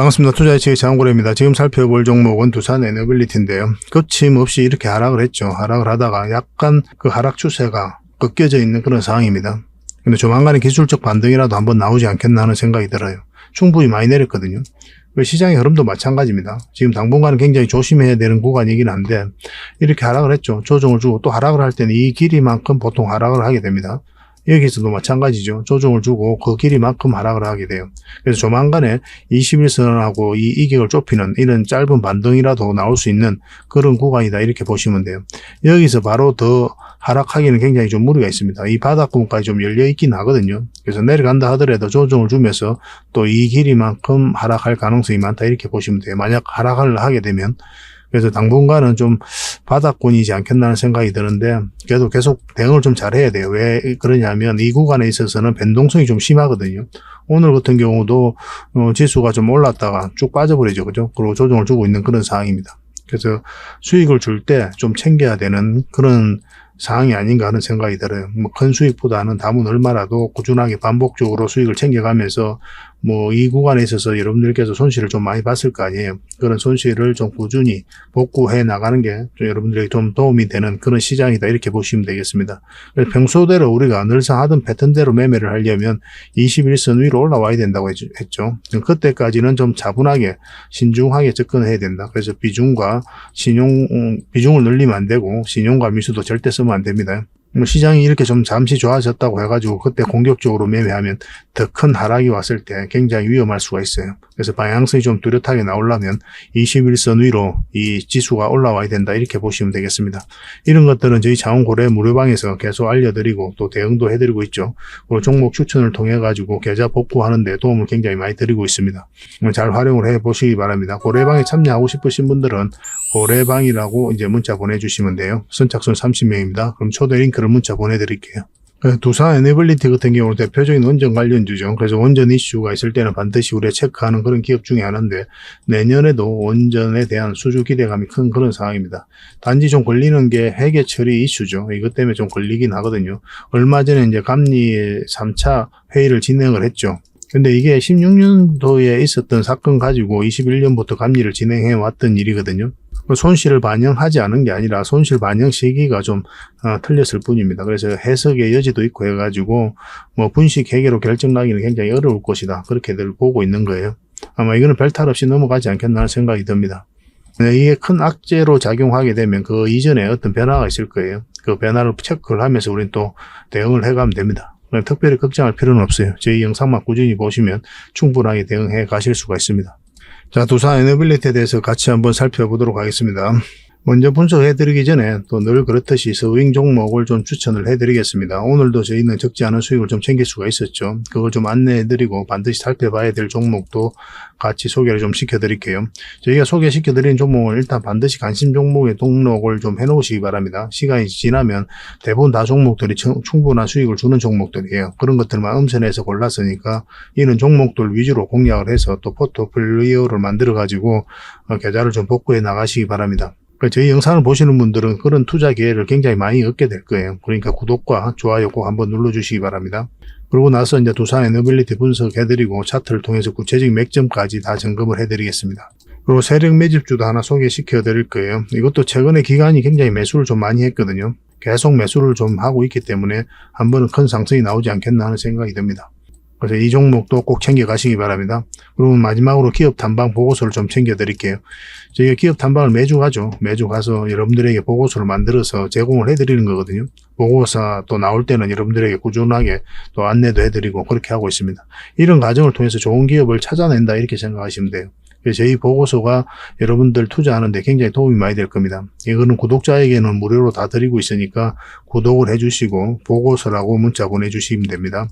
반갑습니다. 투자의식의 장고래입니다. 지금 살펴볼 종목은 두산 에너빌리티인데요. 거침없이 이렇게 하락을 했죠. 하락을 하다가 약간 그 하락 추세가 꺾여져 있는 그런 상황입니다. 근데 조만간에 기술적 반등이라도 한번 나오지 않겠나 하는 생각이 들어요. 충분히 많이 내렸거든요. 시장의 흐름도 마찬가지입니다. 지금 당분간은 굉장히 조심해야 되는 구간이긴 한데 이렇게 하락을 했죠. 조정을 주고 또 하락을 할 때는 이 길이만큼 보통 하락을 하게 됩니다. 여기서도 마찬가지죠. 조정을 주고 그 길이만큼 하락을 하게 돼요. 그래서 조만간에 21선하고 이 이격을 좁히는 이런 짧은 반등이라도 나올 수 있는 그런 구간이다 이렇게 보시면 돼요. 여기서 바로 더 하락하기는 굉장히 좀 무리가 있습니다. 이 바닥권까지 좀 열려 있긴 하거든요. 그래서 내려간다 하더라도 조정을 주면서 또 이 길이만큼 하락할 가능성이 많다 이렇게 보시면 돼요. 만약 하락을 하게 되면. 그래서 당분간은 좀 바닥권이지 않겠나는 생각이 드는데 그래도 계속 대응을 좀 잘해야 돼요. 왜 그러냐면 이 구간에 있어서는 변동성이 좀 심하거든요. 오늘 같은 경우도 지수가 좀 올랐다가 쭉 빠져버리죠. 그죠? 그리고 조정을 주고 있는 그런 상황입니다. 그래서 수익을 줄 때 좀 챙겨야 되는 그런 상황이 아닌가 하는 생각이 들어요. 큰 수익보다는 담은 얼마라도 꾸준하게 반복적으로 수익을 챙겨가면서 이 구간에 있어서 여러분들께서 손실을 좀 많이 봤을 거 아니에요. 그런 손실을 좀 꾸준히 복구해 나가는 게 좀 여러분들에게 좀 도움이 되는 그런 시장이다 이렇게 보시면 되겠습니다. 그래서 평소대로 우리가 늘상 하던 패턴대로 매매를 하려면 21선 위로 올라와야 된다고 했죠. 그때까지는 좀 차분하게 신중하게 접근해야 된다. 그래서 비중과 비중을 늘리면 안 되고 신용과 미수도 절대 쓰면 안 됩니다. 시장이 이렇게 좀 잠시 좋아졌다고 해가지고 그때 공격적으로 매매하면 더 큰 하락이 왔을 때 굉장히 위험할 수가 있어요. 그래서 방향성이 좀 뚜렷하게 나오려면 21선 위로 이 지수가 올라와야 된다 이렇게 보시면 되겠습니다. 이런 것들은 저희 자원고래 무료방에서 계속 알려드리고 또 대응도 해드리고 있죠. 그리고 종목 추천을 통해 가지고 계좌 복구하는 데 도움을 굉장히 많이 드리고 있습니다. 잘 활용을 해보시기 바랍니다. 고래방에 참여하고 싶으신 분들은 고래방이라고 이제 문자 보내주시면 돼요. 선착순 30명입니다. 그럼 초대 링크를 문자 보내드릴게요. 두산 에너빌리티 같은 경우는 대표적인 원전 관련주죠. 그래서 원전 이슈가 있을 때는 반드시 우리가 체크하는 그런 기업 중에 하나인데 내년에도 원전에 대한 수주 기대감이 큰 그런 상황입니다. 단지 좀 걸리는 게 회계 처리 이슈죠. 이것 때문에 좀 걸리긴 하거든요. 얼마 전에 이제 감리 3차 회의를 진행을 했죠. 근데 이게 16년도에 있었던 사건 가지고 21년부터 감리를 진행해 왔던 일이거든요. 손실을 반영하지 않은 게 아니라 손실 반영 시기가 좀 틀렸을 뿐입니다. 그래서 해석의 여지도 있고 해가지고 분식 회계로 결정나기는 굉장히 어려울 것이다. 그렇게들 보고 있는 거예요. 아마 이거는 별탈 없이 넘어가지 않겠나 생각이 듭니다. 이게 큰 악재로 작용하게 되면 그 이전에 어떤 변화가 있을 거예요. 그 변화를 체크를 하면서 우리는 또 대응을 해가면 됩니다. 특별히 걱정할 필요는 없어요. 저희 영상만 꾸준히 보시면 충분하게 대응해 가실 수가 있습니다. 자, 두산 에너빌리티에 대해서 같이 한번 살펴보도록 하겠습니다. 먼저 분석해드리기 전에 또 늘 그렇듯이 서윙 종목을 좀 추천을 해드리겠습니다. 오늘도 저희는 적지 않은 수익을 좀 챙길 수가 있었죠. 그걸 좀 안내해드리고 반드시 살펴봐야 될 종목도 같이 소개를 좀 시켜드릴게요. 저희가 소개시켜드린 종목을 일단 반드시 관심 종목에 등록을 좀 해놓으시기 바랍니다. 시간이 지나면 대부분 다 종목들이 충분한 수익을 주는 종목들이에요. 그런 것들만 엄선해서 골랐으니까 이런 종목들 위주로 공략을 해서 또 포트폴리오를 만들어가지고 계좌를 좀 복구해 나가시기 바랍니다. 저희 영상을 보시는 분들은 그런 투자 기회를 굉장히 많이 얻게 될 거예요. 그러니까 구독과 좋아요 꼭 한번 눌러주시기 바랍니다. 그러고 나서 이제 두산 에너빌리티 분석해드리고 차트를 통해서 구체적인 맥점까지 다 점검을 해드리겠습니다. 그리고 세력 매집주도 하나 소개시켜 드릴 거예요. 이것도 최근에 기간이 굉장히 매수를 좀 많이 했거든요. 계속 매수를 좀 하고 있기 때문에 한 번은 큰 상승이 나오지 않겠나 하는 생각이 듭니다. 그래서 이 종목도 꼭 챙겨 가시기 바랍니다. 그리고 마지막으로 기업 탐방 보고서를 좀 챙겨 드릴게요. 저희가 기업 탐방을 매주 가죠. 매주 가서 여러분들에게 보고서를 만들어서 제공을 해드리는 거거든요. 보고서 또 나올 때는 여러분들에게 꾸준하게 또 안내도 해드리고 그렇게 하고 있습니다. 이런 과정을 통해서 좋은 기업을 찾아낸다 이렇게 생각하시면 돼요. 저희 보고서가 여러분들 투자하는데 굉장히 도움이 많이 될 겁니다. 이거는 구독자에게는 무료로 다 드리고 있으니까 구독을 해주시고 보고서라고 문자 보내주시면 됩니다.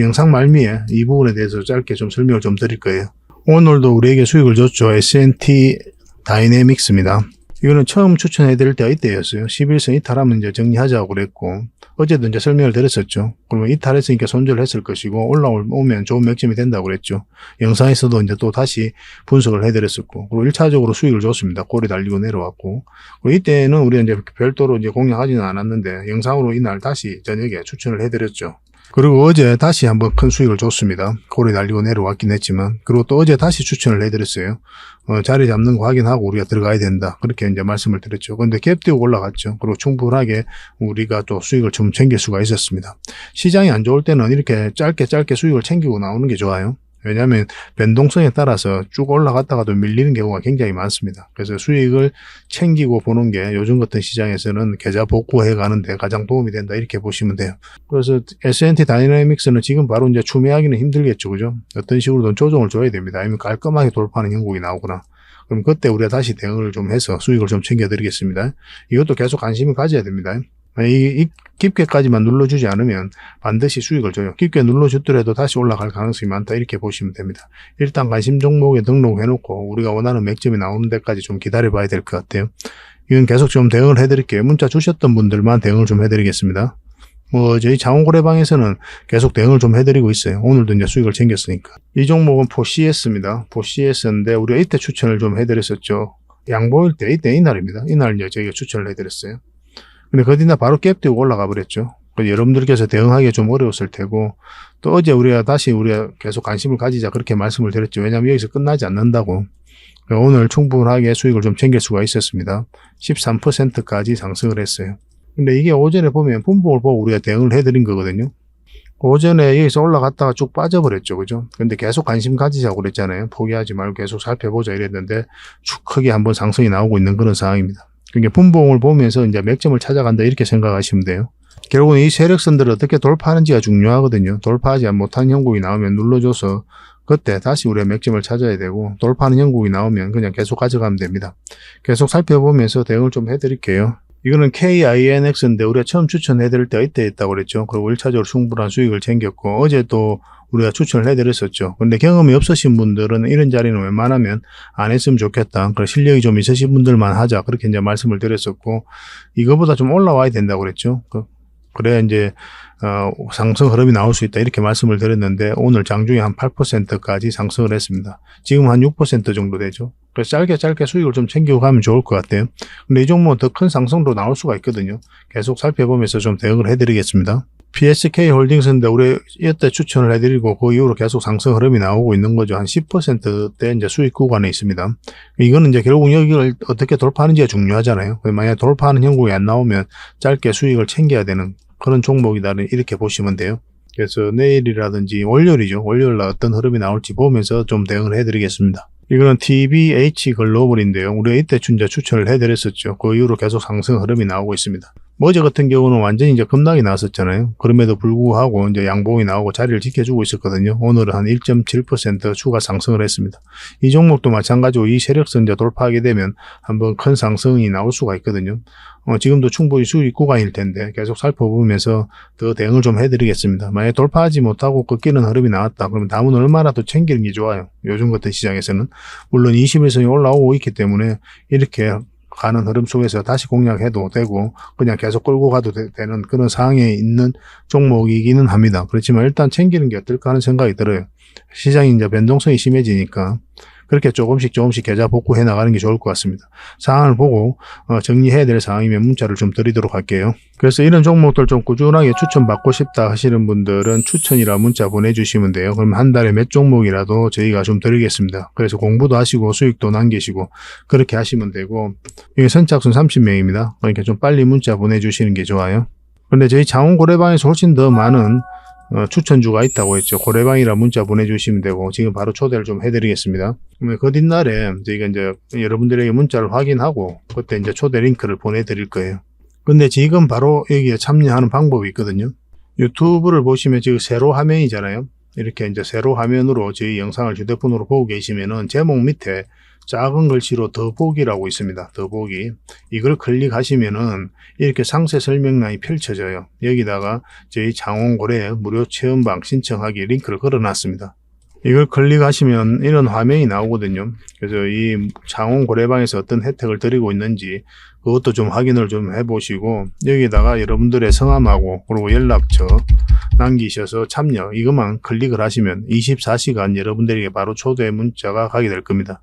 영상 말미에 이 부분에 대해서 짧게 좀 설명을 좀 드릴 거예요. 오늘도 우리에게 수익을 줬죠. S&T 다이내믹스입니다. 이거는 처음 추천해드릴 때가 이때였어요. 11선 이탈하면 이제 정리하자고 그랬고 어제도 이제 설명을 드렸었죠. 그러면 이탈했으니까 손절을 했을 것이고 올라오면 좋은 맥점이 된다고 그랬죠. 영상에서도 이제 또 다시 분석을 해드렸었고 그리고 1차적으로 수익을 줬습니다. 꼬리 달리고 내려왔고 그리고 이때는 우리가 이제 별도로 이제 공략하지는 않았는데 영상으로 이날 다시 저녁에 추천을 해드렸죠. 그리고 어제 다시 한번 큰 수익을 줬습니다. 고리 날리고 내려왔긴 했지만. 그리고 또 어제 다시 추천을 해드렸어요. 자리 잡는 거 확인하고 우리가 들어가야 된다. 그렇게 이제 말씀을 드렸죠. 근데 갭 띄고 올라갔죠. 그리고 충분하게 우리가 또 수익을 좀 챙길 수가 있었습니다. 시장이 안 좋을 때는 이렇게 짧게 수익을 챙기고 나오는 게 좋아요. 왜냐하면 변동성에 따라서 쭉 올라갔다가도 밀리는 경우가 굉장히 많습니다. 그래서 수익을 챙기고 보는 게 요즘 같은 시장에서는 계좌 복구해 가는데 가장 도움이 된다 이렇게 보시면 돼요. 그래서 S&T 다이내믹스는 지금 바로 이제 추매하기는 힘들겠죠, 그죠? 어떤 식으로든 조정을 줘야 됩니다. 아니면 깔끔하게 돌파하는 형국이 나오거나. 그럼 그때 우리가 다시 대응을 좀 해서 수익을 좀 챙겨드리겠습니다. 이것도 계속 관심을 가져야 됩니다. 이 깊게까지만 눌러주지 않으면 반드시 수익을 줘요. 깊게 눌러주더라도 다시 올라갈 가능성이 많다 이렇게 보시면 됩니다. 일단 관심 종목에 등록해놓고 우리가 원하는 맥점이 나오는 데까지 좀 기다려봐야 될 것 같아요. 이건 계속 좀 대응을 해드릴게요. 문자 주셨던 분들만 대응을 좀 해드리겠습니다. 저희 장원고래방에서는 계속 대응을 좀 해드리고 있어요. 오늘도 이제 수익을 챙겼으니까. 이 종목은 포CS입니다. 포CS인데 우리가 이때 추천을 좀 해드렸었죠. 양보일 때 이때 이날입니다. 이날 이제 저희가 추천을 해드렸어요. 근데 그 뒤날 바로 갭 띄고 올라가 버렸죠. 여러분들께서 대응하기 좀 어려웠을 테고, 또 어제 우리가 계속 관심을 가지자 그렇게 말씀을 드렸죠. 왜냐하면 여기서 끝나지 않는다고. 오늘 충분하게 수익을 좀 챙길 수가 있었습니다. 13%까지 상승을 했어요. 근데 이게 오전에 보면 분봉을 보고 우리가 대응을 해드린 거거든요. 오전에 여기서 올라갔다가 쭉 빠져버렸죠. 그죠? 근데 계속 관심 가지자고 그랬잖아요. 포기하지 말고 계속 살펴보자 이랬는데 쭉 크게 한번 상승이 나오고 있는 그런 상황입니다. 그러니까 분봉을 보면서 이제 맥점을 찾아간다 이렇게 생각하시면 돼요. 결국은 이 세력선들을 어떻게 돌파하는지가 중요하거든요. 돌파하지 못한 형국이 나오면 눌러줘서 그때 다시 우리가 맥점을 찾아야 되고, 돌파하는 형국이 나오면 그냥 계속 가져가면 됩니다. 계속 살펴보면서 대응을 좀 해드릴게요. 이거는 KINX인데 우리가 처음 추천해드릴 때 이때 했다고 그랬죠. 그리고 1차적으로 충분한 수익을 챙겼고, 어제 또 우리가 추천을 해드렸었죠. 근데 경험이 없으신 분들은 이런 자리는 웬만하면 안 했으면 좋겠다. 그래서 실력이 좀 있으신 분들만 하자. 그렇게 이제 말씀을 드렸었고, 이거보다 좀 올라와야 된다고 그랬죠. 그래야 이제 상승 흐름이 나올 수 있다 이렇게 말씀을 드렸는데, 오늘 장중에 한 8%까지 상승을 했습니다. 지금 한 6% 정도 되죠. 그래서 짧게 수익을 좀 챙기고 가면 좋을 것 같아요. 근데 이 종목은 더 큰 상승도 나올 수가 있거든요. 계속 살펴보면서 좀 대응을 해드리겠습니다. PSK 홀딩스인데 우리 이때 추천을 해드리고 그 이후로 계속 상승 흐름이 나오고 있는 거죠. 한 10%대 이제 수익 구간에 있습니다. 이거는 이제 결국 여기를 어떻게 돌파하는지가 중요하잖아요. 만약에 돌파하는 형국이 안 나오면 짧게 수익을 챙겨야 되는 그런 종목이다 이렇게 보시면 돼요. 그래서 내일이라든지 월요일이죠. 월요일날 어떤 흐름이 나올지 보면서 좀 대응을 해드리겠습니다. 이거는 TBH 글로벌인데요. 우리가 이때 추천을 해드렸었죠. 그 이후로 계속 상승 흐름이 나오고 있습니다. 어제 같은 경우는 완전히 이제 급락이 나왔었잖아요. 그럼에도 불구하고 이제 양봉이 나오고 자리를 지켜주고 있었거든요. 오늘은 한 1.7% 추가 상승을 했습니다. 이 종목도 마찬가지로 이 세력선 이제 돌파하게 되면 한번 큰 상승이 나올 수가 있거든요. 지금도 충분히 수익 구간일 텐데 계속 살펴보면서 더 대응을 좀 해드리겠습니다. 만약에 돌파하지 못하고 꺾이는 흐름이 나왔다. 그러면 다음은 얼마나 더 챙기는 게 좋아요. 요즘 같은 시장에서는. 물론 21선이 올라오고 있기 때문에 이렇게 가는 흐름 속에서 다시 공략해도 되고 그냥 계속 끌고 가도 되는 그런 상황에 있는 종목이기는 합니다. 그렇지만 일단 챙기는 게 어떨까 하는 생각이 들어요. 시장이 이제 변동성이 심해지니까 그렇게 조금씩 계좌 복구해 나가는 게 좋을 것 같습니다. 상황을 보고 정리해야 될 상황이면 문자를 좀 드리도록 할게요. 그래서 이런 종목들 좀 꾸준하게 추천받고 싶다 하시는 분들은 추천이라 문자 보내주시면 돼요. 그럼 한 달에 몇 종목이라도 저희가 좀 드리겠습니다. 그래서 공부도 하시고 수익도 남기시고 그렇게 하시면 되고, 이게 선착순 30명입니다. 그러니까 좀 빨리 문자 보내주시는 게 좋아요. 근데 저희 장원고래방에서 훨씬 더 많은 추천주가 있다고 했죠. 고래방이라 문자 보내주시면 되고 지금 바로 초대를 좀 해드리겠습니다. 그러면 그 뒷날에 저희가 이제 여러분들에게 문자를 확인하고 그때 이제 초대 링크를 보내드릴 거예요. 근데 지금 바로 여기에 참여하는 방법이 있거든요. 유튜브를 보시면 지금 세로 화면이잖아요. 이렇게 이제 세로 화면으로 저희 영상을 휴대폰으로 보고 계시면은 제목 밑에 작은 글씨로 더보기라고 있습니다. 더보기. 이걸 클릭하시면은 이렇게 상세 설명란이 펼쳐져요. 여기다가 저희 장원고래 무료 체험방 신청하기 링크를 걸어놨습니다. 이걸 클릭하시면 이런 화면이 나오거든요. 그래서 이 장원고래방에서 어떤 혜택을 드리고 있는지 그것도 좀 확인을 좀 해보시고, 여기다가 여러분들의 성함하고 그리고 연락처 남기셔서 참여 이것만 클릭을 하시면 24시간 여러분들에게 바로 초대 문자가 가게 될 겁니다.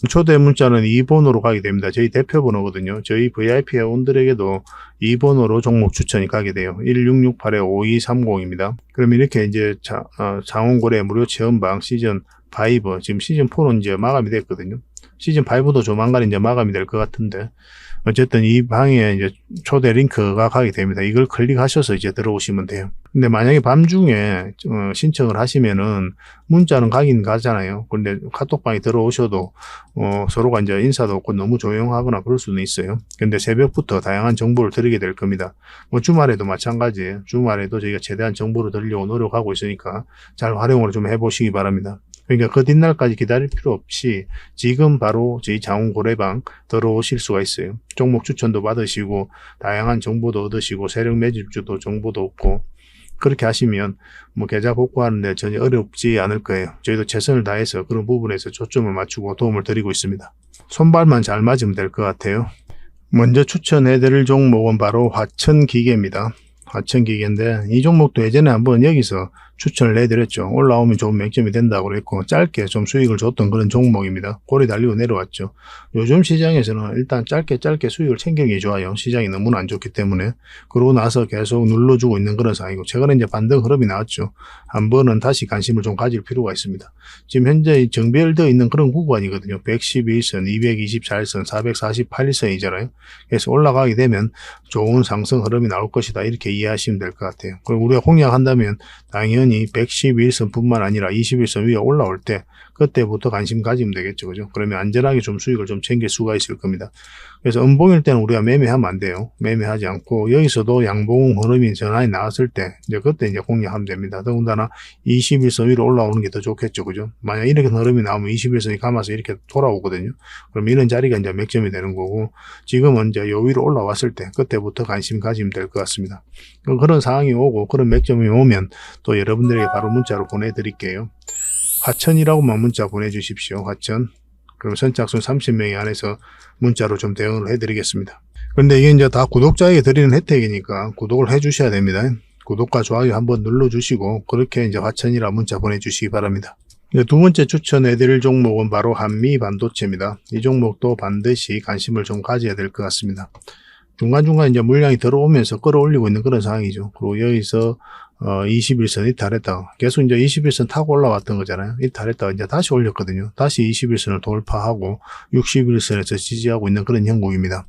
초대 문자는 2번으로 가게 됩니다. 저희 대표 번호거든요. 저희 VIP 회원들에게도 2번으로 종목 추천이 가게 돼요. 1668-5230입니다. 그럼 이렇게 이제 장원고래 무료 체험방 시즌 5, 지금 시즌 4는 이제 마감이 됐거든요. 시즌 5도 조만간 이제 마감이 될 것 같은데, 어쨌든 이 방에 이제 초대 링크가 가게 됩니다. 이걸 클릭하셔서 이제 들어오시면 돼요. 근데 만약에 밤중에 신청을 하시면은 문자는 가긴 가잖아요. 근데 카톡방에 들어오셔도 서로가 이제 인사도 없고 너무 조용하거나 그럴 수는 있어요. 근데 새벽부터 다양한 정보를 드리게 될 겁니다. 뭐 주말에도 마찬가지예요. 주말에도 저희가 최대한 정보를 드리려고 노력하고 있으니까 잘 활용을 좀 해보시기 바랍니다. 그러니까 그 뒷날까지 기다릴 필요 없이 지금 바로 저희 장원고래방 들어오실 수가 있어요. 종목 추천도 받으시고 다양한 정보도 얻으시고 세력 매집주도 정보도 얻고, 그렇게 하시면 뭐 계좌 복구하는데 전혀 어렵지 않을 거예요. 저희도 최선을 다해서 그런 부분에서 초점을 맞추고 도움을 드리고 있습니다. 손발만 잘 맞으면 될 것 같아요. 먼저 추천해드릴 종목은 바로 화천기계입니다. 화천기계인데 이 종목도 예전에 한번 여기서 추천을 해드렸죠. 올라오면 좋은 맥점이 된다고 그랬고 짧게 좀 수익을 줬던 그런 종목입니다. 고리 달리고 내려왔죠. 요즘 시장에서는 일단 짧게 수익을 챙기는 게 좋아요. 시장이 너무나 안 좋기 때문에. 그러고 나서 계속 눌러주고 있는 그런 상황이고, 최근에 이제 반등 흐름이 나왔죠. 한 번은 다시 관심을 좀 가질 필요가 있습니다. 지금 현재 정비되어 있는 그런 구간이거든요. 111선, 224선, 448선이잖아요. 그래서 올라가게 되면 좋은 상승 흐름이 나올 것이다, 이렇게 이해하시면 될 것 같아요. 그리고 우리가 공략한다면 당연히 111선 뿐만 아니라 21선 위에 올라올 때 그때부터 관심 가지면 되겠죠. 그죠? 그러면 안전하게 좀 수익을 좀 챙길 수가 있을 겁니다. 그래서 음봉일 때는 우리가 매매하면 안 돼요. 매매하지 않고 여기서도 양봉 흐름이 전환이 나왔을 때 이제 그때 이제 공략하면 됩니다. 더군다나 21선 위로 올라오는 게 더 좋겠죠. 그죠? 만약 이렇게 흐름이 나오면 21선이 감아서 이렇게 돌아오거든요. 그럼 이런 자리가 이제 맥점이 되는 거고, 지금은 이제 요 위로 올라왔을 때 그때부터 관심 가지면 될 것 같습니다. 그런 상황이 오고 그런 맥점이 오면 또 여러분들에게 바로 문자로 보내드릴게요. 화천이라고만 문자 보내주십시오. 화천. 그럼 선착순 30명이 안에서 문자로 좀 대응을 해드리겠습니다. 근데 이게 이제 다 구독자에게 드리는 혜택이니까 구독을 해주셔야 됩니다. 구독과 좋아요 한번 눌러주시고 그렇게 이제 화천이라 문자 보내주시기 바랍니다. 두 번째 추천해드릴 종목은 바로 한미반도체입니다. 이 종목도 반드시 관심을 좀 가져야 될 것 같습니다. 중간중간 이제 물량이 들어오면서 끌어올리고 있는 그런 상황이죠. 그리고 여기서 21선 이탈했다가 계속 이제 21선 타고 올라왔던 거잖아요. 이탈했다가 이제 다시 올렸거든요. 다시 21선을 돌파하고 61선에서 지지하고 있는 그런 형국입니다.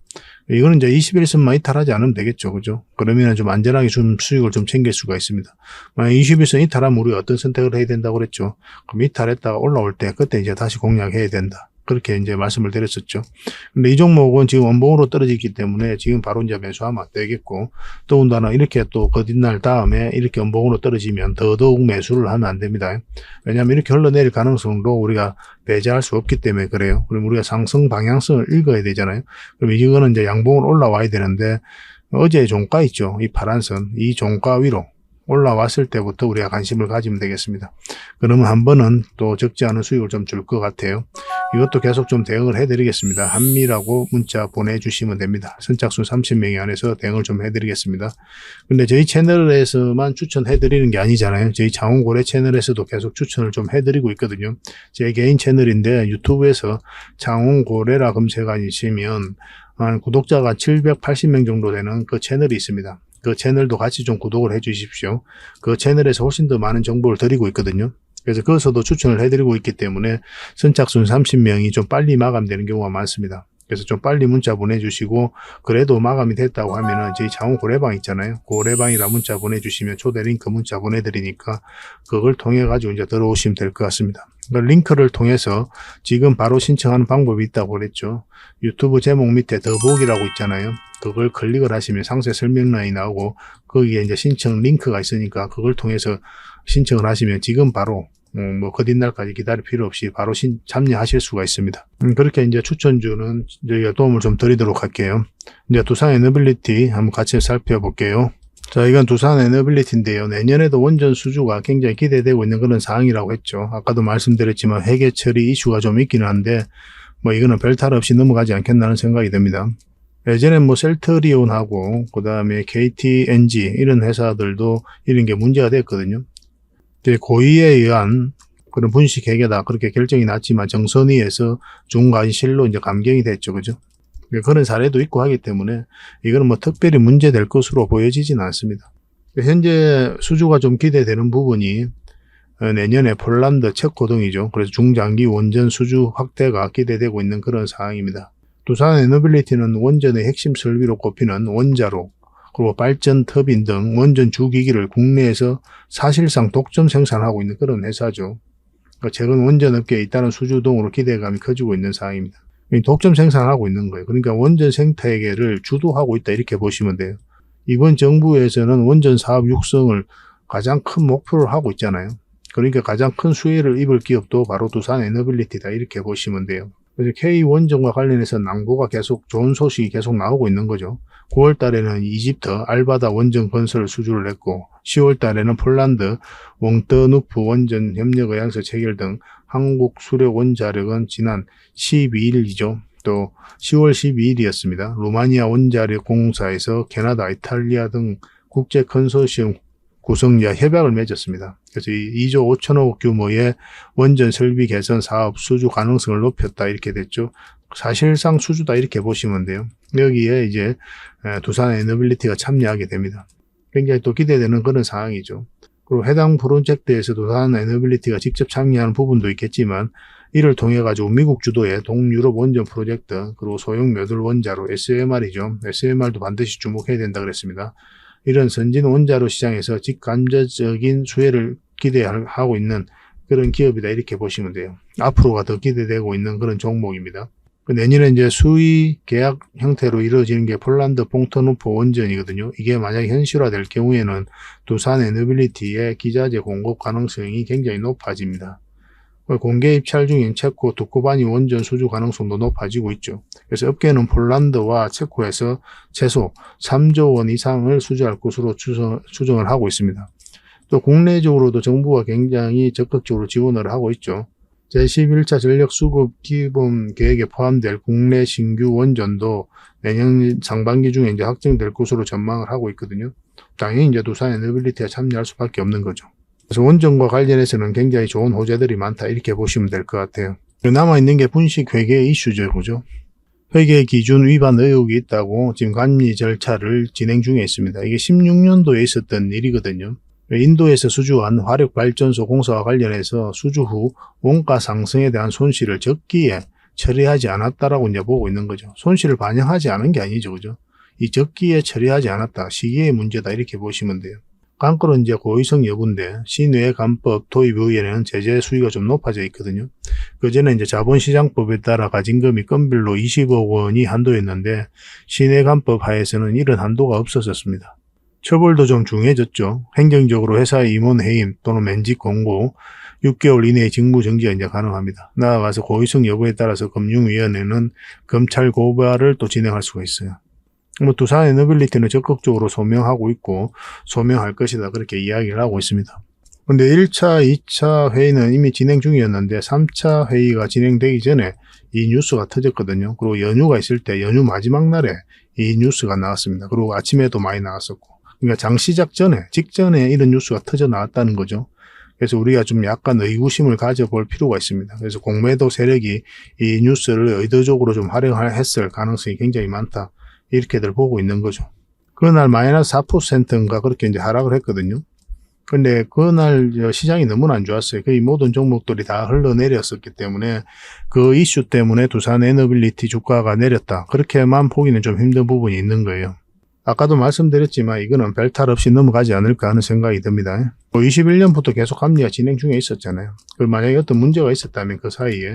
이거는 이제 21선만 이탈하지 않으면 되겠죠. 그죠? 그러면 좀 안전하게 좀 수익을 좀 챙길 수가 있습니다. 만약 21선 이탈하면 우리가 어떤 선택을 해야 된다고 그랬죠? 그럼 이탈했다가 올라올 때 그때 이제 다시 공략해야 된다. 그렇게 이제 말씀을 드렸었죠. 근데 이 종목은 지금 원봉으로 떨어지기 때문에 지금 바로 이제 매수하면 안 되겠고, 더군다나 이렇게 또 그 뒷날 다음에 이렇게 원봉으로 떨어지면 더더욱 매수를 하면 안 됩니다. 왜냐하면 이렇게 흘러내릴 가능성도 우리가 배제할 수 없기 때문에 그래요. 그럼 우리가 상승 방향성을 읽어야 되잖아요. 그럼 이거는 이제 양봉으로 올라와야 되는데, 어제 종가 있죠. 이 파란선, 이 종가 위로 올라왔을 때부터 우리가 관심을 가지면 되겠습니다. 그러면 한 번은 또 적지 않은 수익을 좀 줄 것 같아요. 이것도 계속 좀 대응을 해드리겠습니다. 한미라고 문자 보내주시면 됩니다. 선착순 30명이 안에서 대응을 좀 해드리겠습니다. 근데 저희 채널에서만 추천해드리는 게 아니잖아요. 저희 장원고래 채널에서도 계속 추천을 좀 해드리고 있거든요. 제 개인 채널인데 유튜브에서 장원고래라 검색하시면 구독자가 780명 정도 되는 그 채널이 있습니다. 그 채널도 같이 좀 구독을 해 주십시오. 그 채널에서 훨씬 더 많은 정보를 드리고 있거든요. 그래서 거기서도 추천을 해드리고 있기 때문에 선착순 30명이 좀 빨리 마감되는 경우가 많습니다. 그래서 좀 빨리 문자 보내주시고, 그래도 마감이 됐다고 하면은 저희 장원 고래방 있잖아요. 고래방이라 문자 보내주시면 초대 링크 문자 보내드리니까 그걸 통해 가지고 이제 들어오시면 될 것 같습니다. 그 링크를 통해서 지금 바로 신청하는 방법이 있다고 그랬죠. 유튜브 제목 밑에 더보기라고 있잖아요. 그걸 클릭을 하시면 상세 설명란이 나오고 거기에 이제 신청 링크가 있으니까 그걸 통해서 신청을 하시면 지금 바로 그 뒷날까지 기다릴 필요 없이 바로 참여하실 수가 있습니다. 그렇게 이제 추천주는 저희가 도움을 좀 드리도록 할게요. 이제 두산 에너빌리티 한번 같이 살펴볼게요. 자, 이건 두산 에너빌리티인데요. 내년에도 원전 수주가 굉장히 기대되고 있는 그런 상황이라고 했죠. 아까도 말씀드렸지만 회계 처리 이슈가 좀 있기는 한데 이거는 별탈 없이 넘어가지 않겠나는 생각이 듭니다. 예전에 셀트리온하고 그 다음에 KTNG 이런 회사들도 이런 게 문제가 됐거든요. 고의에 의한 그런 분식회계다 그렇게 결정이 났지만 정선의에서 중간실로 이제 감경이 됐죠. 그죠? 그런 사례도 있고 하기 때문에 이거는 뭐 특별히 문제될 것으로 보여지지는 않습니다. 현재 수주가 좀 기대되는 부분이 내년에 폴란드, 체코 등이죠. 그래서 중장기 원전 수주 확대가 기대되고 있는 그런 상황입니다. 두산 에너빌리티는 원전의 핵심 설비로 꼽히는 원자로 그리고 발전 터빈 등 원전 주기기를 국내에서 사실상 독점 생산하고 있는 그런 회사죠. 그러니까 최근 원전 업계에 잇따른 수주 등으로 기대감이 커지고 있는 상황입니다. 독점 생산하고 있는 거예요. 그러니까 원전 생태계를 주도하고 있다 이렇게 보시면 돼요. 이번 정부에서는 원전 사업 육성을 가장 큰 목표로 하고 있잖아요. 그러니까 가장 큰 수혜를 입을 기업도 바로 두산 에너빌리티다 이렇게 보시면 돼요. 그래서 K원전과 관련해서 낭보가 계속 좋은 소식이 계속 나오고 있는 거죠. 9월 달에는 이집트 알바다 원전 건설 수주를 냈고 10월 달에는 폴란드 웡떠누프 원전 협력 의향서 체결 등 한국 수력 원자력은 지난 12일이죠. 또 10월 12일이었습니다. 루마니아 원자력 공사에서 캐나다, 이탈리아 등 국제 컨소시엄 구성자 협약을 맺었습니다. 그래서 2조 5천억 규모의 원전 설비 개선 사업 수주 가능성을 높였다 이렇게 됐죠. 사실상 수주다 이렇게 보시면 돼요. 여기에 이제 두산 에너빌리티가 참여하게 됩니다. 굉장히 또 기대되는 그런 상황이죠. 그리고 해당 프로젝트에서 두산 에너빌리티가 직접 참여하는 부분도 있겠지만 이를 통해 가지고 미국 주도의 동유럽 원전 프로젝트 그리고 소형 모듈 원자로 SMR이죠. SMR도 반드시 주목해야 된다 그랬습니다. 이런 선진 원자로 시장에서 직간접적인 수혜를 기대하고 있는 그런 기업이다 이렇게 보시면 돼요. 앞으로가 더 기대되고 있는 그런 종목입니다. 내년에 이제 수의 계약 형태로 이루어지는 게 폴란드 퐁터누프 원전이거든요. 이게 만약 현실화될 경우에는 두산 에너빌리티의 기자재 공급 가능성이 굉장히 높아집니다. 공개 입찰 중인 체코 두코바니 원전 수주 가능성도 높아지고 있죠. 그래서 업계는 폴란드와 체코에서 최소 3조 원 이상을 수주할 것으로 추정을 하고 있습니다. 또 국내적으로도 정부가 굉장히 적극적으로 지원을 하고 있죠. 제11차 전력 수급 기본 계획에 포함될 국내 신규 원전도 내년 상반기 중에 이제 확정될 것으로 전망을 하고 있거든요. 당연히 이제 두산 에너빌리티가 참여할 수밖에 없는 거죠. 그래서 원전과 관련해서는 굉장히 좋은 호재들이 많다 이렇게 보시면 될 것 같아요. 남아있는 게 분식 회계 이슈죠. 그죠? 회계 기준 위반 의혹이 있다고 지금 감리 절차를 진행 중에 있습니다. 이게 16년도에 있었던 일이거든요. 인도에서 수주한 화력발전소 공사와 관련해서 수주 후 원가 상승에 대한 손실을 적기에 처리하지 않았다라고 이제 보고 있는 거죠. 손실을 반영하지 않은 게 아니죠. 그죠? 이 적기에 처리하지 않았다. 시기의 문제다 이렇게 보시면 돼요. 강가로 이제 고의성 여부인데 시뇌감법 도입 이후에는 제재 수위가 좀 높아져 있거든요. 그전에 이제 자본시장법에 따라 가진금이 건별로 20억 원이 한도였는데 시뇌감법 하에서는 이런 한도가 없어졌습니다. 처벌도 좀 중해졌죠. 행정적으로 회사의 임원 해임 또는 면직 공고 6개월 이내의 직무 정지가 이제 가능합니다. 나아가서 고의성 여부에 따라서 금융위원회는 검찰 고발을 또 진행할 수가 있어요. 두산 에너빌리티는 적극적으로 소명하고 있고 소명할 것이다 그렇게 이야기를 하고 있습니다. 근데 1차, 2차 회의는 이미 진행 중이었는데 3차 회의가 진행되기 전에 이 뉴스가 터졌거든요. 그리고 연휴가 있을 때 연휴 마지막 날에 이 뉴스가 나왔습니다. 그리고 아침에도 많이 나왔었고 그러니까 장 시작 직전에 이런 뉴스가 터져 나왔다는 거죠. 그래서 우리가 좀 약간 의구심을 가져볼 필요가 있습니다. 그래서 공매도 세력이 이 뉴스를 의도적으로 좀 활용했을 가능성이 굉장히 많다. 이렇게들 보고 있는 거죠. 그날 마이너스 4%인가 그렇게 이제 하락을 했거든요. 근데 그날 시장이 너무나 안 좋았어요. 거의 모든 종목들이 다 흘러내렸었기 때문에 그 이슈 때문에 두산 에너빌리티 주가가 내렸다. 그렇게만 보기는 좀 힘든 부분이 있는 거예요. 아까도 말씀드렸지만 이거는 별탈 없이 넘어가지 않을까 하는 생각이 듭니다. 21년부터 계속 감리가 진행 중에 있었잖아요. 만약에 어떤 문제가 있었다면 그 사이에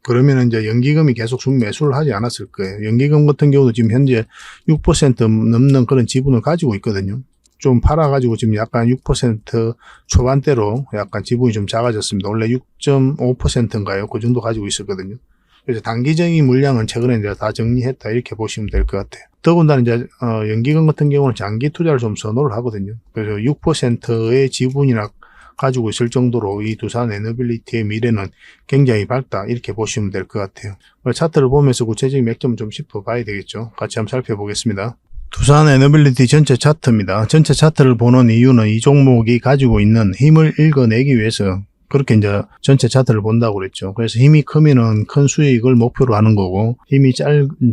그러면 이제 연기금이 계속 순매수를 하지 않았을 거예요. 연기금 같은 경우도 지금 현재 6% 넘는 그런 지분을 가지고 있거든요. 좀 팔아가지고 지금 약간 6% 초반대로 약간 지분이 좀 작아졌습니다. 원래 6.5%인가요? 그 정도 가지고 있었거든요. 그래서 단기적인 물량은 최근에 이제 다 정리했다 이렇게 보시면 될 것 같아요. 더군다나 이제 연기금 같은 경우는 장기 투자를 좀 선호를 하거든요. 그래서 6%의 지분이나 가지고 있을 정도로 이 두산 에너빌리티의 미래는 굉장히 밝다 이렇게 보시면 될 것 같아요. 차트를 보면서 구체적인 맥점 좀 짚어봐야 되겠죠. 같이 한번 살펴보겠습니다. 두산 에너빌리티 전체 차트입니다. 전체 차트를 보는 이유는 이 종목이 가지고 있는 힘을 읽어내기 위해서 그렇게 이제 전체 차트를 본다고 그랬죠. 그래서 힘이 크면은 큰 수익을 목표로 하는 거고, 힘이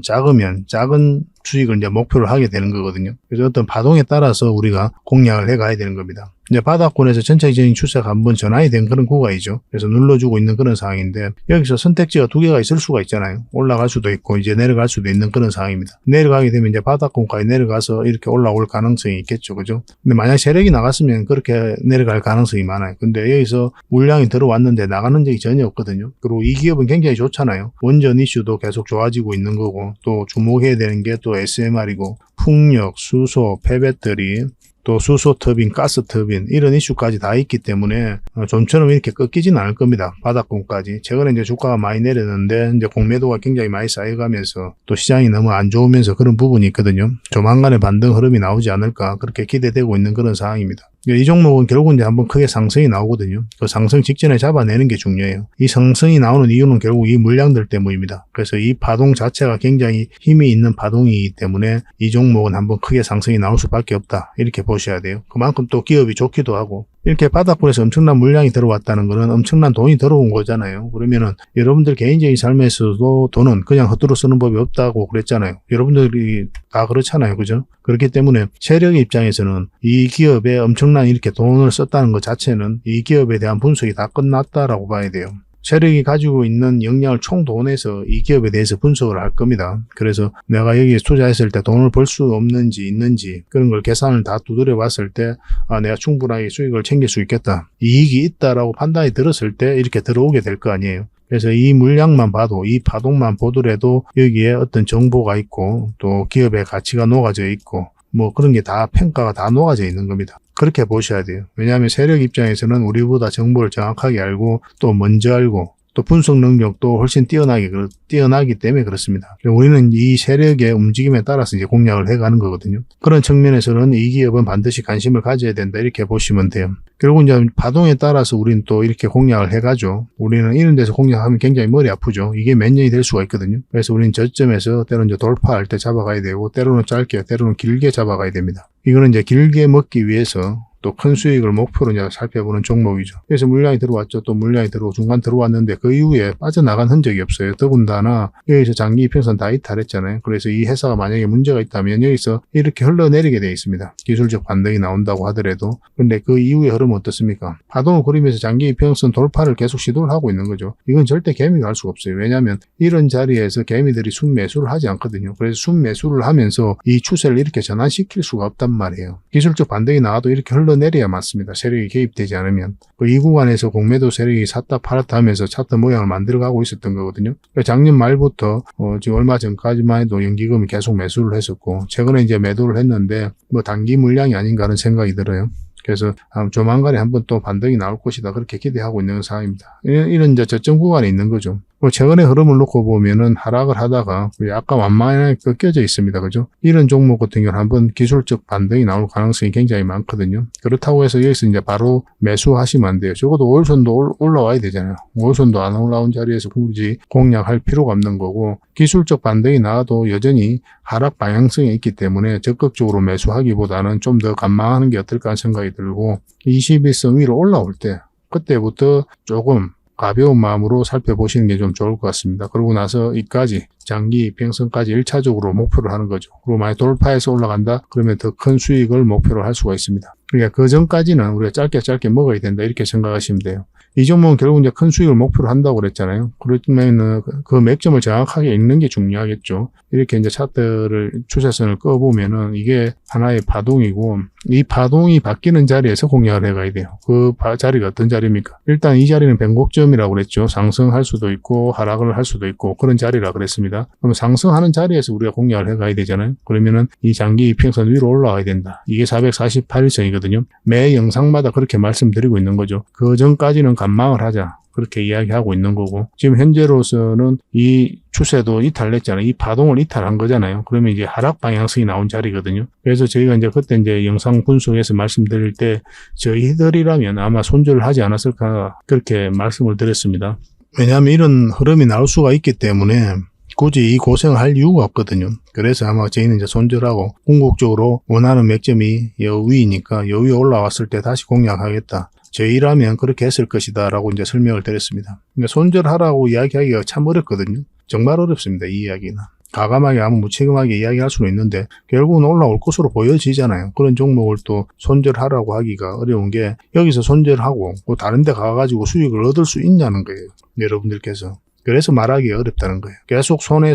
작으면 작은 수익을 이제 목표로 하게 되는 거거든요. 그래서 어떤 파동에 따라서 우리가 공략을 해 가야 되는 겁니다. 이제 바닥권에서 전체적인 추세가 한번 전환이 된 그런 구간이죠. 그래서 눌러주고 있는 그런 상황인데, 여기서 선택지가 두 개가 있을 수가 있잖아요. 올라갈 수도 있고 이제 내려갈 수도 있는 그런 상황입니다. 내려가게 되면 이제 바닥권까지 내려가서 이렇게 올라올 가능성이 있겠죠. 그죠? 근데 만약 세력이 나갔으면 그렇게 내려갈 가능성이 많아요. 근데 여기서 물량이 들어왔는데 나가는 적이 전혀 없거든요. 그리고 이 기업은 굉장히 좋잖아요. 원전 이슈도 계속 좋아지고 있는 거고, 또 주목해야 되는 게 또 SMR이고, 풍력, 수소, 폐배터리, 또 수소 터빈, 가스 터빈 이런 이슈까지 다 있기 때문에 좀처럼 이렇게 꺾이지는 않을 겁니다. 바닥권까지. 최근에 이제 주가가 많이 내렸는데 이제 공매도가 굉장히 많이 쌓여가면서 또 시장이 너무 안 좋으면서 그런 부분이 있거든요. 조만간에 반등 흐름이 나오지 않을까 그렇게 기대되고 있는 그런 상황입니다. 이 종목은 결국은 이제 한번 크게 상승이 나오거든요. 그 상승 직전에 잡아내는 게 중요해요. 이 상승이 나오는 이유는 결국 이 물량들 때문입니다. 그래서 이 파동 자체가 굉장히 힘이 있는 파동이기 때문에 이 종목은 한번 크게 상승이 나올 수밖에 없다. 이렇게 보셔야 돼요. 그만큼 또 기업이 좋기도 하고, 이렇게 바닥권에서 엄청난 물량이 들어왔다는 것은 엄청난 돈이 들어온 거잖아요. 그러면은 여러분들 개인적인 삶에서도 돈은 그냥 헛되이 쓰는 법이 없다고 그랬잖아요. 여러분들이 다 그렇잖아요. 그죠? 그렇기 때문에 세력의 입장에서는 이 기업에 엄청난 이렇게 돈을 썼다는 것 자체는 이 기업에 대한 분석이 다 끝났다라고 봐야 돼요. 세력이 가지고 있는 역량을 총동원해서 이 기업에 대해서 분석을 할 겁니다. 그래서 내가 여기에 투자했을 때 돈을 벌 수 없는지 있는지 그런 걸 계산을 다 두드려 봤을 때 내가 충분하게 수익을 챙길 수 있겠다. 이익이 있다라고 판단이 들었을 때 이렇게 들어오게 될 거 아니에요. 그래서 이 물량만 봐도, 이 파동만 보더라도 여기에 어떤 정보가 있고 또 기업의 가치가 녹아져 있고 뭐 그런 게 다 평가가 다 녹아져 있는 겁니다. 그렇게 보셔야 돼요. 왜냐하면 세력 입장에서는 우리보다 정보를 정확하게 알고 또 먼저 알고 또 분석 능력도 훨씬 뛰어나기 때문에 그렇습니다. 우리는 이 세력의 움직임에 따라서 이제 공략을 해가는 거거든요. 그런 측면에서는 이 기업은 반드시 관심을 가져야 된다 이렇게 보시면 돼요. 결국 이제 파동에 따라서 우리는 또 이렇게 공략을 해가죠. 우리는 이런 데서 공략하면 굉장히 머리 아프죠. 이게 몇 년이 될 수가 있거든요. 그래서 우리는 저점에서 때로는 이제 돌파할 때 잡아가야 되고, 때로는 짧게, 때로는 길게 잡아가야 됩니다. 이거는 이제 길게 먹기 위해서 또 큰 수익을 목표로 이제 살펴보는 종목이죠. 그래서 물량이 들어왔죠. 또 물량이 중간 들어왔는데 그 이후에 빠져나간 흔적이 없어요. 더군다나 여기서 장기 이평선 다 이탈했잖아요. 그래서 이 회사가 만약에 문제가 있다면 여기서 이렇게 흘러내리게 되어 있습니다. 기술적 반등이 나온다고 하더라도. 근데 그 이후의 흐름은 어떻습니까? 파동을 그리면서 장기 이평선 돌파를 계속 시도를 하고 있는 거죠. 이건 절대 개미가 할 수가 없어요. 왜냐하면 이런 자리에서 개미들이 순매수를 하지 않거든요. 그래서 순매수를 하면서 이 추세를 이렇게 전환시킬 수가 없단 말이에요. 기술적 반등이 나와도 이렇게 흘러내려야 맞습니다. 세력이 개입되지 않으면. 이 구간에서 공매도 세력이 샀다 팔았다 하면서 차트 모양을 만들어가고 있었던 거거든요. 작년 말부터 지금 얼마 전까지만 해도 연기금이 계속 매수를 했었고, 최근에 이제 매도를 했는데 뭐 단기 물량이 아닌가 하는 생각이 들어요. 그래서 조만간에 한번 또 반등이 나올 것이다 그렇게 기대하고 있는 상황입니다. 이런 이제 저점 구간에 있는 거죠. 최근의 흐름을 놓고 보면은 하락을 하다가 약간 완만하게 꺾여져 있습니다. 그죠? 이런 종목 같은 경우는 한번 기술적 반등이 나올 가능성이 굉장히 많거든요. 그렇다고 해서 여기서 이제 바로 매수하시면 안 돼요. 적어도 5일선도 올라와야 되잖아요. 5일선도 안 올라온 자리에서 굳이 공략할 필요가 없는 거고, 기술적 반등이 나와도 여전히 하락 방향성이 있기 때문에 적극적으로 매수하기보다는 좀 더 관망하는 게 어떨까 하는 생각이 들고, 21선 위로 올라올 때 그때부터 조금 가벼운 마음으로 살펴보시는 게 좀 좋을 것 같습니다. 그러고 나서 이까지 장기 이평선까지 1차적으로 목표를 하는 거죠. 그리고 만약 돌파해서 올라간다 그러면 더 큰 수익을 목표로 할 수가 있습니다. 그러니까 그 전까지는 우리가 짧게 먹어야 된다 이렇게 생각하시면 돼요. 이 종목은 결국 이제 큰 수익을 목표로 한다고 그랬잖아요. 그러면 그 맥점을 정확하게 읽는 게 중요하겠죠. 이렇게 이제 차트를 추세선을 꺼보면은 이게 하나의 파동이고, 이 파동이 바뀌는 자리에서 공략을 해가야 돼요. 그 자리가 어떤 자리입니까? 일단 이 자리는 변곡점이라고 그랬죠. 상승할 수도 있고 하락을 할 수도 있고 그런 자리라 그랬습니다. 그럼 상승하는 자리에서 우리가 공략을 해가야 되잖아요. 그러면은 이 장기 이평선 위로 올라가야 된다. 이게 448일선이거든요. 매 영상마다 그렇게 말씀드리고 있는 거죠. 그 전까지는 관망을 하자. 그렇게 이야기하고 있는 거고, 지금 현재로서는 이 추세도 이탈했잖아요. 이 파동을 이탈한 거잖아요. 그러면 이제 하락 방향성이 나온 자리거든요. 그래서 저희가 이제 그때 이제 영상 분석에서 말씀드릴 때 저희들이라면 아마 손절을 하지 않았을까 그렇게 말씀을 드렸습니다. 왜냐하면 이런 흐름이 나올 수가 있기 때문에 굳이 이 고생을 할 이유가 없거든요. 그래서 아마 저희는 이제 손절하고 궁극적으로 원하는 맥점이 여 위니까 여 위에 올라왔을 때 다시 공략하겠다. 저희라면 그렇게 했을 것이다 라고 이제 설명을 드렸습니다. 그러니까 손절하라고 이야기하기가 참 어렵거든요. 정말 어렵습니다. 이 이야기는. 가감하게 아무 무책임하게 이야기할 수는 있는데 결국은 올라올 것으로 보여지잖아요. 그런 종목을 또 손절하라고 하기가 어려운 게 여기서 손절하고 또 다른 데 가가지고 수익을 얻을 수 있냐는 거예요. 여러분들께서. 그래서 말하기 어렵다는 거예요. 계속 손에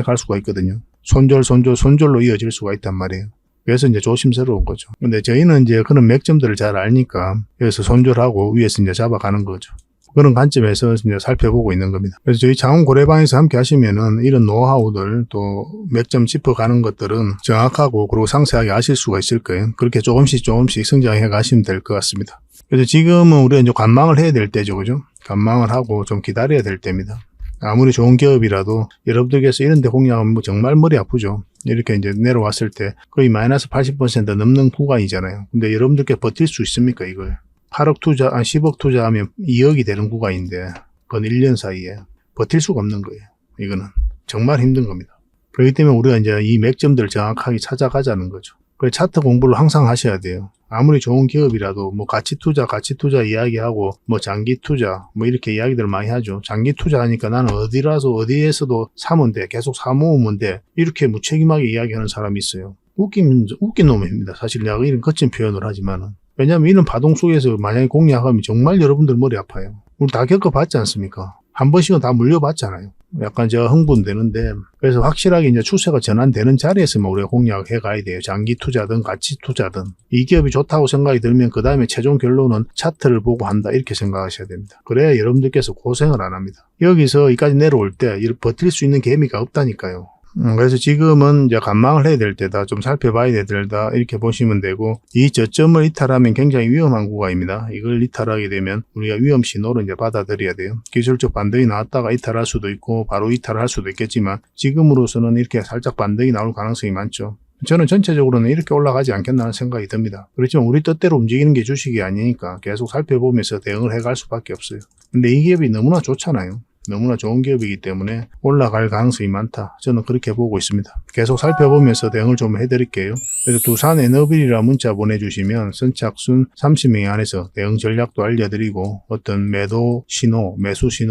갈 수가 있거든요. 손절로 이어질 수가 있단 말이에요. 그래서 이제 조심스러운 거죠. 근데 저희는 이제 그런 맥점들을 잘 알니까 여기서 손절하고 위에서 이제 잡아가는 거죠. 그런 관점에서 이제 살펴보고 있는 겁니다. 그래서 저희 장원 고래방에서 함께 하시면은 이런 노하우들 또 맥점 짚어가는 것들은 정확하고 그리고 상세하게 아실 수가 있을 거예요. 그렇게 조금씩 성장해 가시면 될 것 같습니다. 그래서 지금은 우리가 이제 관망을 해야 될 때죠. 그죠? 관망을 하고 좀 기다려야 될 때입니다. 아무리 좋은 기업이라도 여러분들께서 이런 데 공략하면 뭐 정말 머리 아프죠. 이렇게 이제 내려왔을 때 거의 마이너스 80% 넘는 구간이잖아요. 근데 여러분들께 버틸 수 있습니까, 이걸? 8억 투자, 10억 투자하면 2억이 되는 구간인데, 그건 1년 사이에 버틸 수가 없는 거예요. 이거는. 정말 힘든 겁니다. 그렇기 때문에 우리가 이제 이 맥점들을 정확하게 찾아가자는 거죠. 그래서 차트 공부를 항상 하셔야 돼요. 아무리 좋은 기업이라도 뭐 가치 투자 이야기하고 뭐 장기 투자 뭐 이렇게 이야기들 많이 하죠. 장기 투자하니까 나는 어디에서도 사면 돼. 계속 사모으면 돼. 이렇게 무책임하게 이야기하는 사람이 있어요. 웃긴 놈입니다. 사실 내가 이런 거친 표현을 하지만은. 왜냐면 이런 파동 속에서 만약에 공략하면 정말 여러분들 머리 아파요. 우리 다 겪어봤지 않습니까? 한 번씩은 다 물려봤잖아요. 약간 제가 흥분되는데, 그래서 확실하게 이제 추세가 전환되는 자리에서만 우리가 공략을 해가야 돼요. 장기 투자든 가치 투자든. 이 기업이 좋다고 생각이 들면 그 다음에 최종 결론은 차트를 보고 한다 이렇게 생각하셔야 됩니다. 그래야 여러분들께서 고생을 안 합니다. 여기서 여기까지 내려올 때 버틸 수 있는 개미가 없다니까요. 그래서 지금은 이제 관망을 해야 될 때다. 좀 살펴봐야 될다. 이렇게 보시면 되고, 이 저점을 이탈하면 굉장히 위험한 구간입니다. 이걸 이탈하게 되면 우리가 위험 신호를 이제 받아들여야 돼요. 기술적 반등이 나왔다가 이탈할 수도 있고, 바로 이탈할 수도 있겠지만, 지금으로서는 이렇게 살짝 반등이 나올 가능성이 많죠. 저는 전체적으로는 이렇게 올라가지 않겠나는 생각이 듭니다. 그렇지만 우리 뜻대로 움직이는 게 주식이 아니니까 계속 살펴보면서 대응을 해갈 수밖에 없어요. 근데 이 기업이 너무나 좋잖아요. 너무나 좋은 기업이기 때문에 올라갈 가능성이 많다. 저는 그렇게 보고 있습니다. 계속 살펴보면서 대응을 좀 해드릴게요. 그래서 두산 에너빌이라 문자 보내주시면 선착순 30명 안에서 대응 전략도 알려드리고 어떤 매수 신호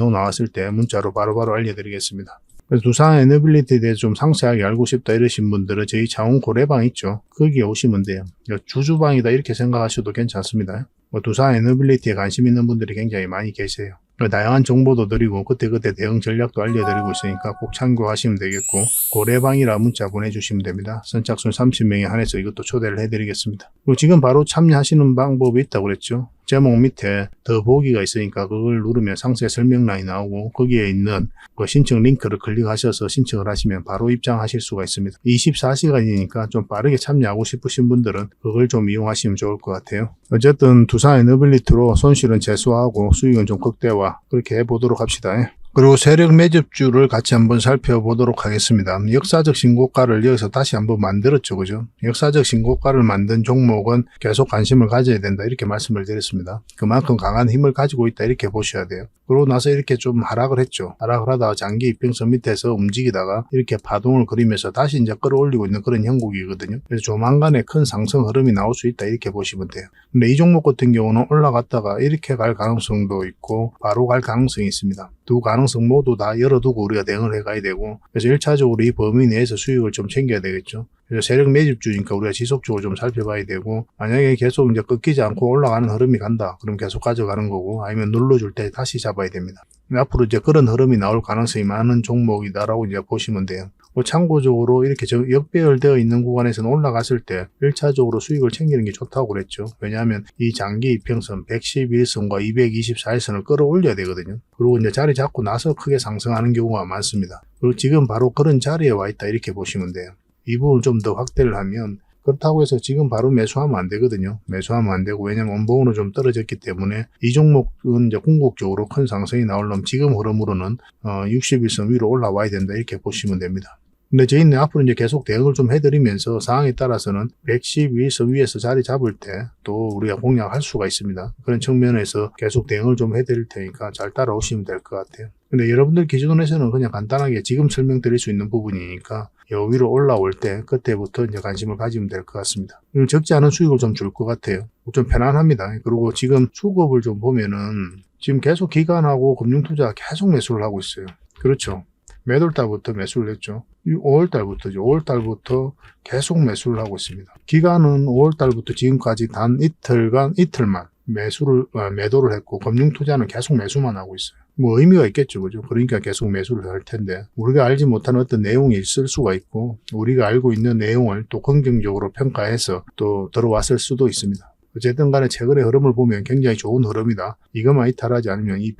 나왔을 때 문자로 바로바로 알려드리겠습니다. 그래서 두산 에너빌리티에 대해서 좀 상세하게 알고 싶다 이러신 분들은 저희 장원 고래방 있죠. 거기에 오시면 돼요. 주주방이다 이렇게 생각하셔도 괜찮습니다. 두산 에너빌리티에 관심 있는 분들이 굉장히 많이 계세요. 다양한 정보도 드리고 그때그때 대응 전략도 알려드리고 있으니까 꼭 참고하시면 되겠고, 고래방이라 문자 보내주시면 됩니다. 선착순 30명에 한해서 이것도 초대를 해드리겠습니다. 그리고 지금 바로 참여하시는 방법이 있다고 그랬죠. 제목 밑에 더 보기가 있으니까 그걸 누르면 상세 설명란이 나오고 거기에 있는 그 신청 링크를 클릭하셔서 신청을 하시면 바로 입장하실 수가 있습니다. 24시간이니까 좀 빠르게 참여하고 싶으신 분들은 그걸 좀 이용하시면 좋을 것 같아요. 어쨌든 두산 에너빌리티로 손실은 최소화하고 수익은 좀 극대화 그렇게 해보도록 합시다. 그리고 세력 매집주를 같이 한번 살펴보도록 하겠습니다. 역사적 신고가를 여기서 다시 한번 만들었죠. 그죠? 역사적 신고가를 만든 종목은 계속 관심을 가져야 된다. 이렇게 말씀을 드렸습니다. 그만큼 강한 힘을 가지고 있다. 이렇게 보셔야 돼요. 그러고 나서 이렇게 좀 하락을 했죠. 하락을 하다가 장기 이평선 밑에서 움직이다가 이렇게 파동을 그리면서 다시 이제 끌어올리고 있는 그런 형국이거든요. 그래서 조만간에 큰 상승 흐름이 나올 수 있다. 이렇게 보시면 돼요. 근데 이 종목 같은 경우는 올라갔다가 이렇게 갈 가능성도 있고 바로 갈 가능성이 있습니다. 두 가능성 모두 다 열어두고 우리가 대응을 해가야 되고, 그래서 1차적으로 이 범위 내에서 수익을 좀 챙겨야 되겠죠. 그래서 세력 매집주니까 우리가 지속적으로 좀 살펴봐야 되고, 만약에 계속 이제 끊기지 않고 올라가는 흐름이 간다. 그럼 계속 가져가는 거고, 아니면 눌러줄 때 다시 잡아야 됩니다. 앞으로 이제 그런 흐름이 나올 가능성이 많은 종목이다라고 이제 보시면 돼요. 참고적으로 이렇게 역배열되어 있는 구간에서는 올라갔을 때 1차적으로 수익을 챙기는 게 좋다고 그랬죠. 왜냐하면 이 장기 이평선 111선과 224일선을 끌어올려야 되거든요. 그리고 이제 자리 잡고 나서 크게 상승하는 경우가 많습니다. 그리고 지금 바로 그런 자리에 와 있다 이렇게 보시면 돼요. 이 부분을 좀 더 확대를 하면, 그렇다고 해서 지금 바로 매수하면 안 되거든요. 매수하면 안 되고, 왜냐면 원봉으로 좀 떨어졌기 때문에 이 종목은 이제 궁극적으로 큰 상승이 나오려면 지금 흐름으로는 61선 위로 올라와야 된다 이렇게 보시면 됩니다. 근데 저희는 앞으로 이제 계속 대응을 좀 해드리면서 상황에 따라서는 112선 위에서 자리 잡을 때 또 우리가 공략할 수가 있습니다. 그런 측면에서 계속 대응을 좀 해드릴 테니까 잘 따라오시면 될 것 같아요. 근데 여러분들 기준에서는 그냥 간단하게 지금 설명드릴 수 있는 부분이니까 여 위로 올라올 때 그때부터 이제 관심을 가지면 될 것 같습니다. 적지 않은 수익을 좀 줄 것 같아요. 좀 편안합니다. 그리고 지금 수급을 좀 보면은 지금 계속 기관하고 금융투자가 계속 매수를 하고 있어요. 그렇죠. 매도달부터 매수를 했죠. 5월달부터죠. 5월달부터 계속 매수를 하고 있습니다. 기관은 5월달부터 지금까지 단 이틀만 매도를 했고, 금융투자는 계속 매수만 하고 있어요. 뭐 의미가 있겠죠. 그죠? 그러니까 계속 매수를 할 텐데, 우리가 알지 못하는 어떤 내용이 있을 수가 있고, 우리가 알고 있는 내용을 또 긍정적으로 평가해서 또 들어왔을 수도 있습니다. 어쨌든 간에 최근의 흐름을 보면 굉장히 좋은 흐름이다. 이것만 이탈하지 않으면 이게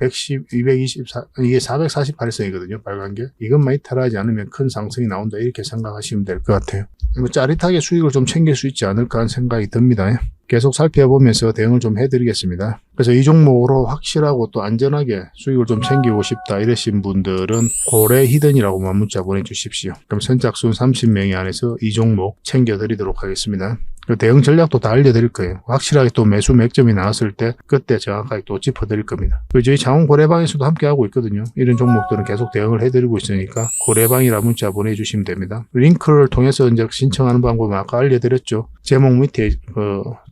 448선이거든요. 빨간 게. 이것만 이탈하지 않으면 큰 상승이 나온다. 이렇게 생각하시면 될 것 같아요. 짜릿하게 수익을 좀 챙길 수 있지 않을까 하는 생각이 듭니다. 계속 살펴보면서 대응을 좀 해드리겠습니다. 그래서 이 종목으로 확실하고 또 안전하게 수익을 좀 챙기고 싶다 이러신 분들은 고래 히든이라고만 문자 보내주십시오. 그럼 선착순 30명이 안에서 이 종목 챙겨드리도록 하겠습니다. 그 대응 전략도 다 알려드릴 거예요. 확실하게 또 매수 맥점이 나왔을 때 그때 정확하게 또 짚어드릴 겁니다. 저희 장원 고래방에서도 함께 하고 있거든요. 이런 종목들은 계속 대응을 해드리고 있으니까 고래방이라 문자 보내주시면 됩니다. 링크를 통해서 이제 신청하는 방법은 아까 알려드렸죠. 제목 밑에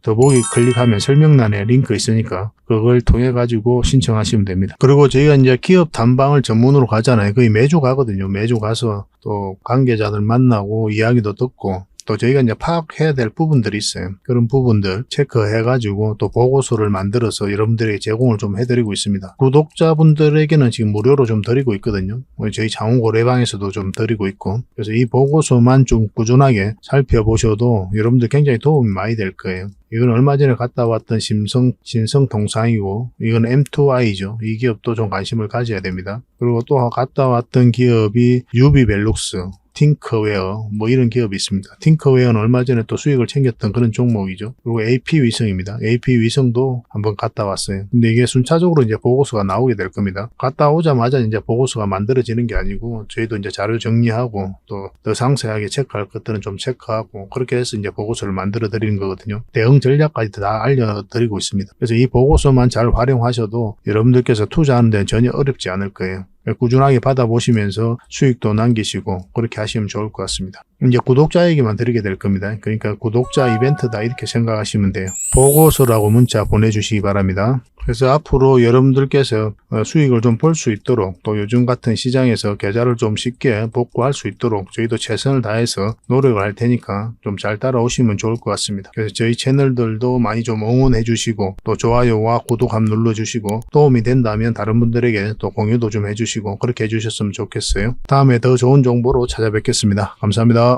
더보기 클릭하면 설명란에 링크 있으니까 그걸 통해 가지고 신청하시면 됩니다. 그리고 저희가 이제 기업 단방을 전문으로 가잖아요. 거의 매주 가거든요. 매주 가서 또 관계자들 만나고 이야기도 듣고 또 저희가 이제 파악해야 될 부분들이 있어요. 그런 부분들 체크해가지고 또 보고서를 만들어서 여러분들에게 제공을 좀 해드리고 있습니다. 구독자분들에게는 지금 무료로 좀 드리고 있거든요. 저희 장원고래방에서도 좀 드리고 있고, 그래서 이 보고서만 좀 꾸준하게 살펴보셔도 여러분들 굉장히 도움이 많이 될 거예요. 이건 얼마 전에 갔다 왔던 신성통상이고, 이건 M2I죠. 이 기업도 좀 관심을 가져야 됩니다. 그리고 또 갔다 왔던 기업이 유비벨룩스, 팅커웨어 뭐 이런 기업이 있습니다. 팅커웨어는 얼마 전에 또 수익을 챙겼던 그런 종목이죠. 그리고 AP위성입니다. AP위성도 한번 갔다 왔어요. 근데 이게 순차적으로 이제 보고서가 나오게 될 겁니다. 갔다 오자마자 이제 보고서가 만들어지는 게 아니고 저희도 이제 자료 정리하고 또 더 상세하게 체크할 것들은 좀 체크하고 그렇게 해서 이제 보고서를 만들어 드리는 거거든요. 대응 전략까지 다 알려드리고 있습니다. 그래서 이 보고서만 잘 활용하셔도 여러분들께서 투자하는 데는 전혀 어렵지 않을 거예요. 꾸준하게 받아보시면서 수익도 남기시고 그렇게 하시면 좋을 것 같습니다. 이제 구독자에게만 드리게 될 겁니다. 그러니까 구독자 이벤트다 이렇게 생각하시면 돼요. 보고서라고 문자 보내주시기 바랍니다. 그래서 앞으로 여러분들께서 수익을 좀 볼 수 있도록 또 요즘 같은 시장에서 계좌를 좀 쉽게 복구할 수 있도록 저희도 최선을 다해서 노력을 할 테니까 좀 잘 따라오시면 좋을 것 같습니다. 그래서 저희 채널들도 많이 좀 응원해 주시고 또 좋아요와 구독 한번 눌러주시고 도움이 된다면 다른 분들에게 또 공유도 좀 해주시고 그렇게 해주셨으면 좋겠어요. 다음에 더 좋은 정보로 찾아뵙겠습니다. 감사합니다.